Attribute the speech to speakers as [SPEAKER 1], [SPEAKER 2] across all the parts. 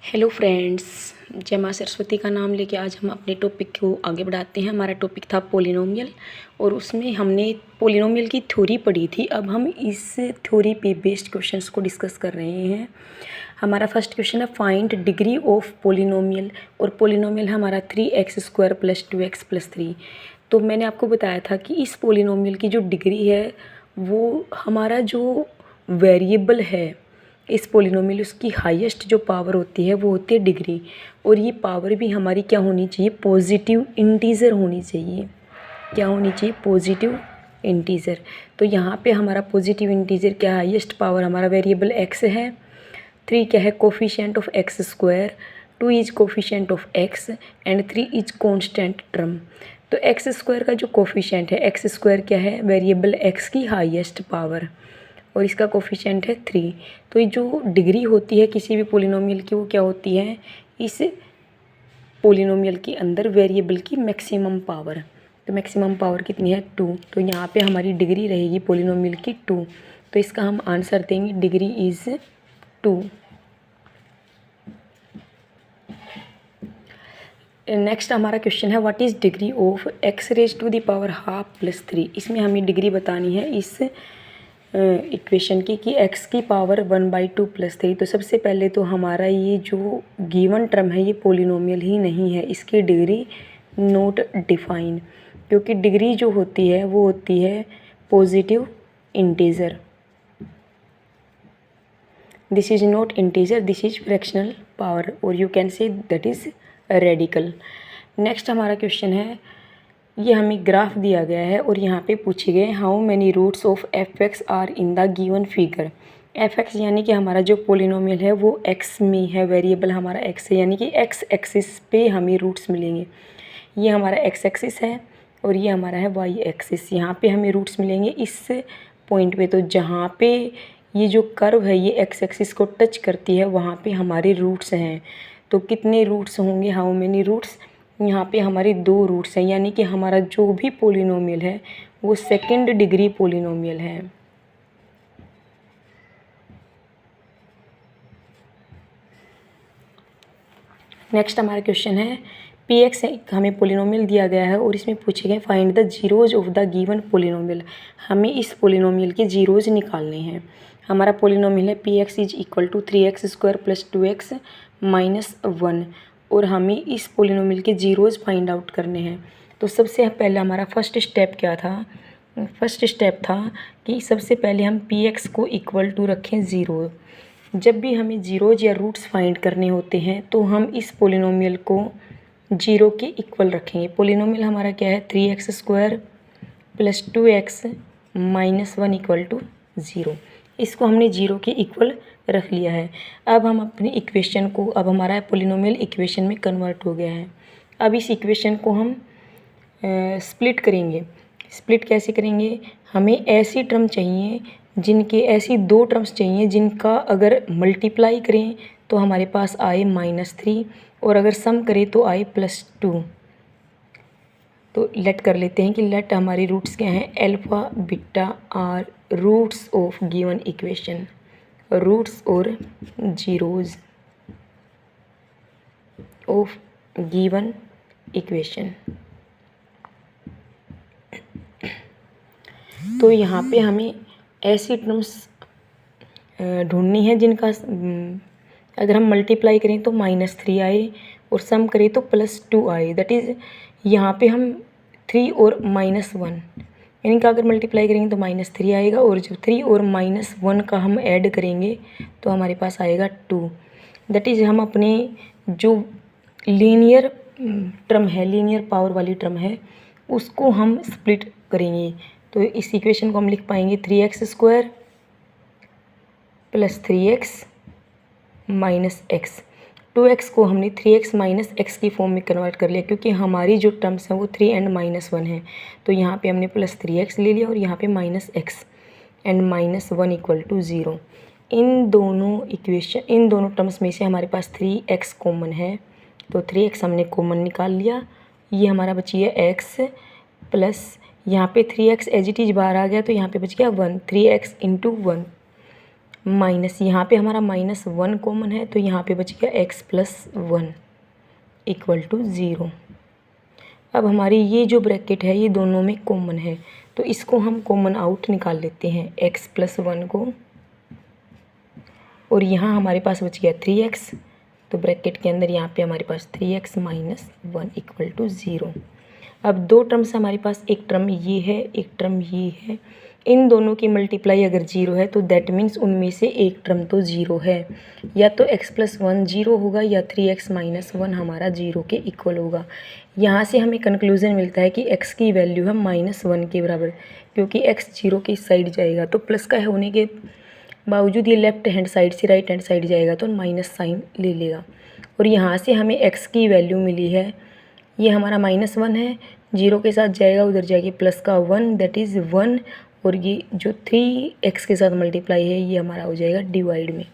[SPEAKER 1] Hello friends, जय माँ सरस्वती का नाम लेके आज हम अपने टॉपिक को आगे बढ़ाते हैं। हमारा टॉपिक था पोलिनोमियल और उसमें हमने पोलिनोमियल की थ्योरी पढ़ी थी। अब हम इस थ्योरी पे बेस्ड क्वेश्चंस को डिस्कस कर रहे हैं। हमारा फर्स्ट क्वेश्चन है फाइंड डिग्री ऑफ पोलिनोमियल, और पोलिनोमियल हमारा 3x² + 2x + 3। तो मैंने आपको बताया था कि इस पोलिनोमियल की जो डिग्री है वो हमारा जो वेरिएबल है इस पोलिनोमियल, उसकी हाईएस्ट जो पावर होती है वो होती है डिग्री। और ये पावर भी हमारी क्या होनी चाहिए? पॉजिटिव इंटीजर होनी चाहिए। क्या होनी चाहिए? Positive integer. तो यहाँ पे हमारा पॉजिटिव इंटीजर क्या है? हाईएस्ट पावर हमारा वेरिएबल x है। 3 क्या है? Coefficient of x²। 2 is coefficient of x and 3 is constant term. तो x² का जो कोफिशिएंट है, x² क्या है? वेरिएबल x की हाईएस्ट पावर, और इसका कोफिशिएंट है 3। तो ये जो डिग्री होती है किसी भी पोलिनोमियल की वो क्या होती है? इस पोलिनोमियल के अंदर वेरिएबल की मैक्सिमम पावर। तो मैक्सिमम पावर कितनी है? 2। तो यहाँ पे हमारी डिग्री रहेगी पोलिनोमियल की 2। तो इसका हम आंसर देंगे डिग्री इज़ 2। नेक्स्ट हमारा क्वेश्चन है what is degree of x⁻² + 3। इसमें हमें डिग्री बतानी है इस इक्वेशन की कि x की पावर 1/2 + 3। तो सबसे पहले तो हमारा ये जो गिवन टर्म है ये पोलिनोमियल ही नहीं है, इसकी डिग्री नोट डिफाइन, क्योंकि डिग्री जो होती है वो होती है positive integer. This is not integer, this is fractional power, और you can say that is radical. Next हमारा क्वेश्चन है, ये हमें ग्राफ दिया गया है और यहाँ पे पूछे गए how many roots of f(x) are in the given figure. f(x) यानी कि हमारा जो पोलिनोमियल है वो x में है, वेरिएबल हमारा x है, यानी कि x एक्सिस पे हमें रूट्स मिलेंगे। ये हमारा x एक्सिस है और ये हमारा है y एक्सिस। यहाँ पे हमें रूट्स मिलेंगे इस पॉइंट पे। तो जहाँ पे ये जो कर्व है ये x एक्सिस को टच करती है वहाँ पे हमारे रूट्स हैं। तो कितने रूट्स होंगे? How many roots? यहाँ पे हमारे 2 रूट्स हैं, यानी कि हमारा जो भी पोलिनोमियल है वो सेकंड डिग्री पोलिनोमियल है। नेक्स्ट हमारा क्वेश्चन है px हमें पोलिनोमियल दिया गया है और इसमें पूछे गए find the zeros of the given polynomial. हमें इस पोलिनोमियल के जीरोज निकालने हैं। हमारा पोलिनोमियल है px = 3x² + 2x - 1, और हमें इस पोलिनोमियल के जीरोज फाइंड आउट करने हैं। तो सबसे पहले हमारा फर्स्ट स्टेप क्या था? फर्स्ट स्टेप था कि सबसे पहले हम px को इक्वल टू रखें 0। जब भी हमें जीरोज या रूट्स फाइंड करने होते हैं तो हम इस पोलिनोमियल को 0 के इक्वल रखेंगे। पोलिनोमियल हमारा क्या है? 3x² + 2x - 1 = 0। इसको हमने 0 के इक्वल रख लिया है। अब हम अपनी इक्वेशन को, अब हमारा पोलिनोमियल इक्वेशन में कन्वर्ट हो गया है। अब इस इक्वेशन को हम स्प्लिट करेंगे। स्प्लिट कैसे करेंगे? हमें ऐसी टर्म चाहिए जिनके, ऐसी 2 टर्म्स चाहिए जिनका अगर मल्टीप्लाई करें तो हमारे पास आए -3, और अगर सम करें तो आए +2। तो लेट कर लेते हैं कि लेट हमारी रूट्स क्या हैं? Alpha, beta are roots of given equation, roots और जीरोज ऑफ गिवन इक्वेशन। तो यहाँ पे हमें ऐसी टर्म्स ढूंढनी है जिनका अगर हम मल्टीप्लाई करें तो -3 आए और सम करें तो +2 आए। दैट इज़ यहाँ पे हम 3 और -1, यानी कि अगर मल्टीप्लाई करेंगे तो -3 आएगा, और जब 3 और -1 का हम ऐड करेंगे तो हमारे पास आएगा 2। दैट इज़ हम अपने जो लीनियर टर्म है, लीनियर पावर वाली टर्म है, उसको हम स्प्लिट करेंगे। तो इस इक्वेशन को हम लिख पाएंगे 3x² + 3x - x। 2x को हमने 3x - x की फॉर्म में कन्वर्ट कर लिया, क्योंकि हमारी जो टर्म्स हैं वो 3 एंड -1 है। तो यहाँ पे हमने +3x ले लिया और यहाँ पे -x एंड -1 = 0। इन दोनों टर्म्स में से हमारे पास 3x कॉमन है, तो 3x हमने कॉमन निकाल लिया। ये हमारा बची है x प्लस यहाँ पे 3x एज इट इज़ बाहर आ गया, तो यहाँ पे बच गया 1। 3x × 1 माइनस, यहाँ पे हमारा -1 कॉमन है तो यहाँ पे बच गया x+1 इक्वल टू 0। अब हमारी ये जो ब्रैकेट है ये दोनों में कॉमन है तो इसको हम कॉमन आउट निकाल लेते हैं x+1 को, और यहाँ हमारे पास बच गया 3x, तो ब्रैकेट के अंदर यहाँ पे हमारे पास 3x - 1 इक्वल टू 0। अब दो टर्म्स हमारे पास, एक टर्म ये है एक टर्म ये है, इन दोनों की मल्टीप्लाई अगर 0 है तो दैट मीन्स उनमें से एक टर्म तो 0 है, या तो x+1 0 होगा या 3x - 1 हमारा 0 के इक्वल होगा। यहाँ से हमें कंक्लूजन मिलता है कि x की वैल्यू है -1 के बराबर, क्योंकि x 0 के इस साइड जाएगा तो प्लस का होने के बावजूद ये लेफ्ट हैंड साइड से राइट हैंड साइड जाएगा तो माइनस साइन ले लेगा। और यहाँ से हमें x की वैल्यू मिली है, ये हमारा -1 है, 0 के साथ जाएगा उधर जाके प्लस का 1 दैट इज़ 1, और ये जो 3x के साथ मल्टीप्लाई है ये हमारा हो जाएगा डिवाइड में।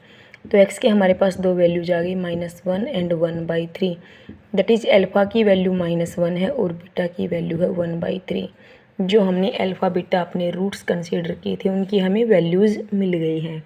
[SPEAKER 1] तो x के हमारे पास दो वैल्यूज आ गई -1 एंड 1/3, दैट इज़ अल्फ़ा की वैल्यू -1 है और बीटा की वैल्यू है 1/3। जो हमने अल्फ़ा बीटा अपने रूट्स कंसीडर किए थे उनकी हमें वैल्यूज़ मिल गई हैं।